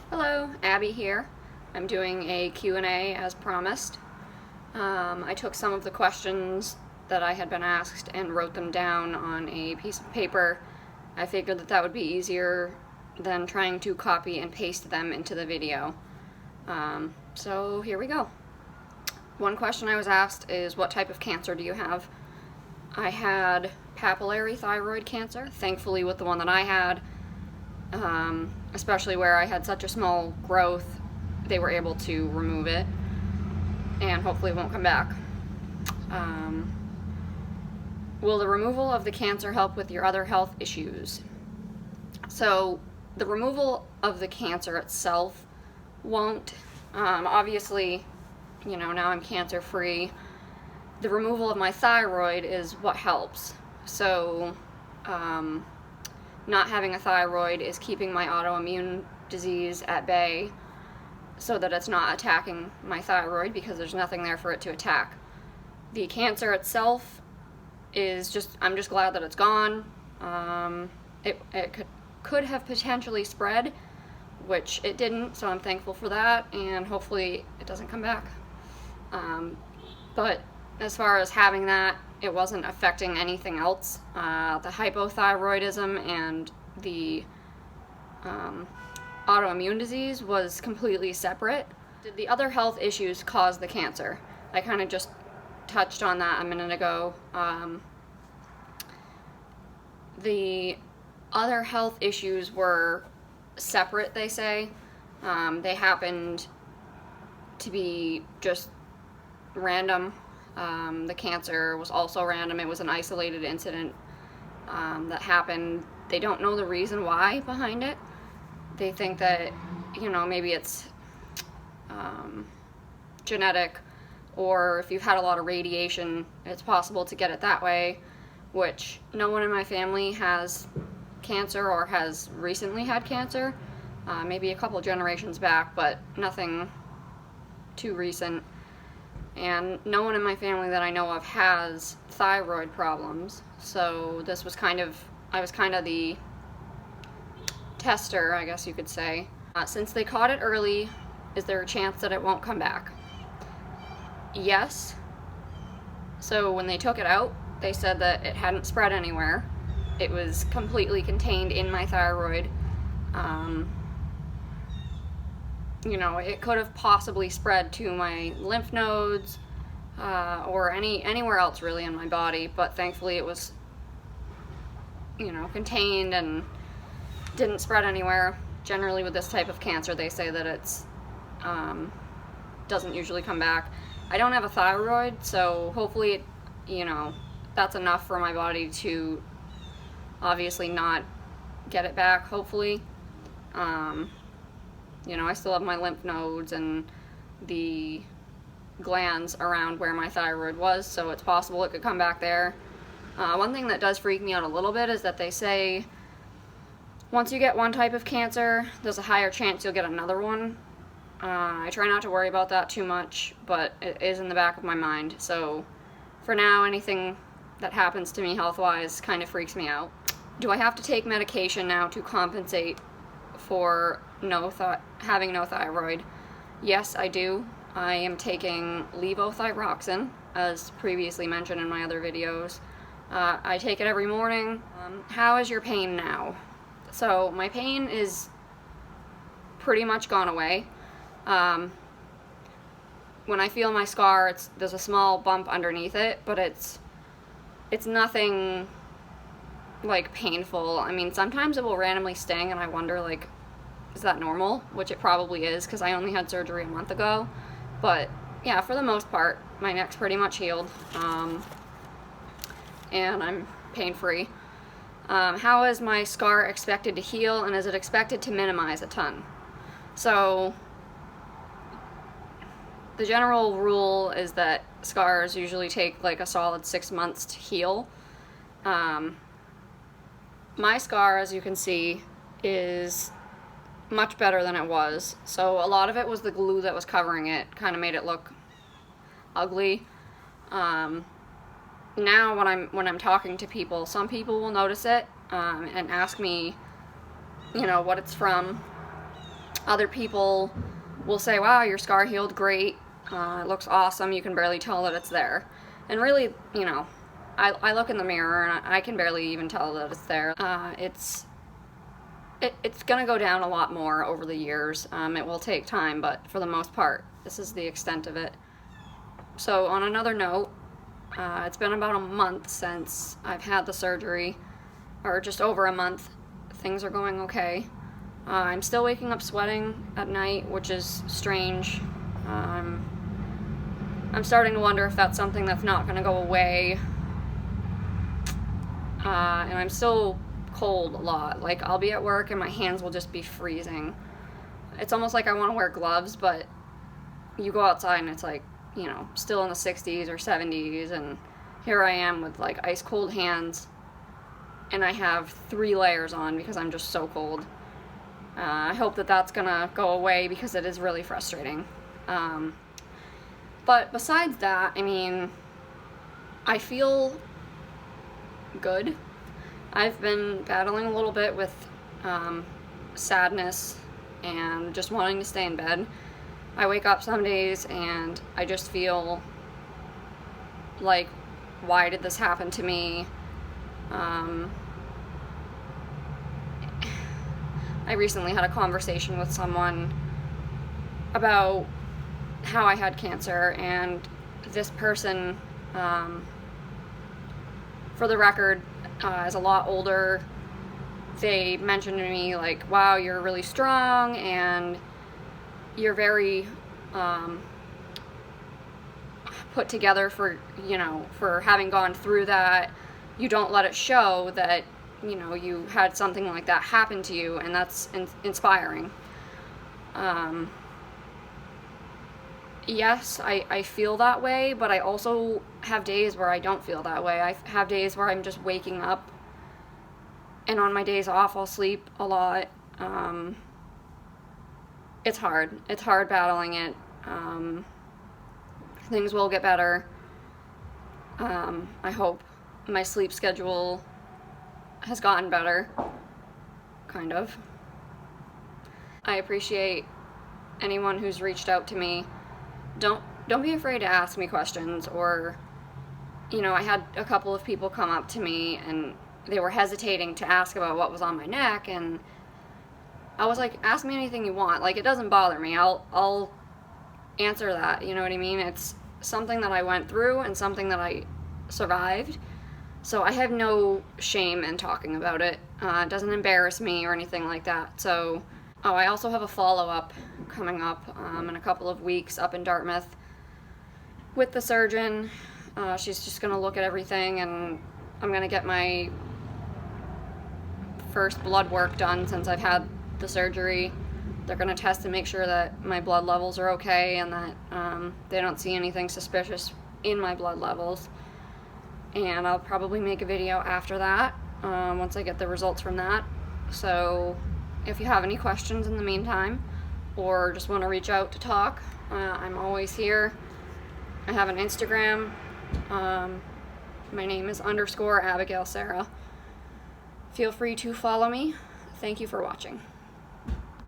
Hello, Abby here. I'm doing a Q&A as promised. I took some of the questions that I had been asked and wrote them down on a piece of paper. I figured that that would be easier than trying to copy and paste them into the video. So here we go. One question I was asked is, what type of cancer do you have? I had papillary thyroid cancer. Thankfully, with the one that I had, especially where I had such a small growth, they were able to remove it, and hopefully it won't come back. Will the removal of the cancer help with your other health issues? So the removal of the cancer itself won't. Obviously, now I'm cancer free. The removal of my thyroid is what helps. So not having a thyroid is keeping my autoimmune disease at bay so that it's not attacking my thyroid, because there's nothing there for it to attack. The cancer itself is I'm just glad that it's gone. It could have potentially spread, which it didn't, so I'm thankful for that, and hopefully it doesn't come back. But as far as having that, it wasn't affecting anything else. The hypothyroidism and the autoimmune disease was completely separate. Did the other health issues cause the cancer? I kind of just touched on that a minute ago. The other health issues were separate, they say. They happened to be just random. The cancer was also random. It was an isolated incident that happened. They don't know the reason why behind it. They think that, maybe it's genetic, or if you've had a lot of radiation, it's possible to get it that way, which no one in my family has cancer or has recently had cancer. Maybe a couple generations back, but nothing too recent. And no one in my family that I know of has thyroid problems, so I was kind of the tester, I guess you could say. Since they caught it early, is there a chance that it won't come back? Yes. So when they took it out, they said that it hadn't spread anywhere. It was completely contained in my thyroid. It could have possibly spread to my lymph nodes, or anywhere else really in my body, but thankfully it was, contained and didn't spread anywhere. Generally with this type of cancer, they say that it's doesn't usually come back. I don't have a thyroid, so hopefully that's enough for my body to obviously not get it back, hopefully. I still have my lymph nodes and the glands around where my thyroid was, so it's possible it could come back there. One thing that does freak me out a little bit is that they say once you get one type of cancer, there's a higher chance you'll get another one. I try not to worry about that too much, but it is in the back of my mind. So for now, anything that happens to me health-wise kind of freaks me out. Do I have to take medication now to compensate for having no thyroid? Yes, I do. I am taking levothyroxine, as previously mentioned in my other videos. I take it every morning. How is your pain now? So my pain is pretty much gone away. When I feel my scar, there's a small bump underneath it, but it's nothing like painful. I mean, sometimes it will randomly sting and I wonder, is that normal? Which it probably is, because I only had surgery a month ago. But yeah, for the most part, my neck's pretty much healed, and I'm pain-free. How is my scar expected to heal, and is it expected to minimize a ton? So the general rule is that scars usually take a solid 6 months to heal. My scar, as you can see, is much better than it was. So a lot of it was the glue that was covering it, kind of made it look ugly. Now when I'm talking to people, some people will notice it and ask me, what it's from. Other people will say, wow, your scar healed great, it looks awesome, you can barely tell that it's there. And really, you know, I look in the mirror and I can barely even tell that it's there. It's gonna go down a lot more over the years. It will take time, but for the most part, this is the extent of it. So on another note, it's been about a month since I've had the surgery, or just over a month. Things are going okay. I'm still waking up sweating at night, which is strange. I'm starting to wonder if that's something that's not going to go away. And I'm still cold a lot. Like, I'll be at work and my hands will just be freezing. It's almost like I want to wear gloves, but you go outside and it's like, you know, still in the 60s or 70s, and here I am with like ice cold hands, and I have 3 layers on because I'm just so cold. I hope that that's gonna go away because it is really frustrating. But besides that, I mean, I feel good. I've been battling a little bit with sadness and just wanting to stay in bed. I wake up some days and I just feel like, why did this happen to me? I recently had a conversation with someone about how I had cancer, and this person, for the record, is a lot older. They mentioned to me, like, wow, you're really strong and you're very put together for, you know, for having gone through that. You don't let it show that, you know, you had something like that happen to you, and that's inspiring. Yes, I feel that way, but I also have days where I don't feel that way. I have days where I'm just waking up, and on my days off I'll sleep a lot. It's hard. It's hard battling it. Things will get better. I hope. My sleep schedule has gotten better, kind of. I appreciate anyone who's reached out to me. Don't be afraid to ask me questions, or, you know, I had a couple of people come up to me and they were hesitating to ask about what was on my neck, and I was like, ask me anything you want. Like, it doesn't bother me. I'll answer that, you know what I mean? It's something that I went through and something that I survived. So I have no shame in talking about it. It doesn't embarrass me or anything like that. So, I also have a follow-up coming up in a couple of weeks up in Dartmouth with the surgeon. She's just going to look at everything, and I'm going to get my first blood work done since I've had the surgery. They're going to test to make sure that my blood levels are okay and that they don't see anything suspicious in my blood levels. And I'll probably make a video after that, once I get the results from that. So if you have any questions in the meantime, or just want to reach out to talk, I'm always here. I have an Instagram. My name is _Abigail Sarah. Feel free to follow me. Thank you for watching.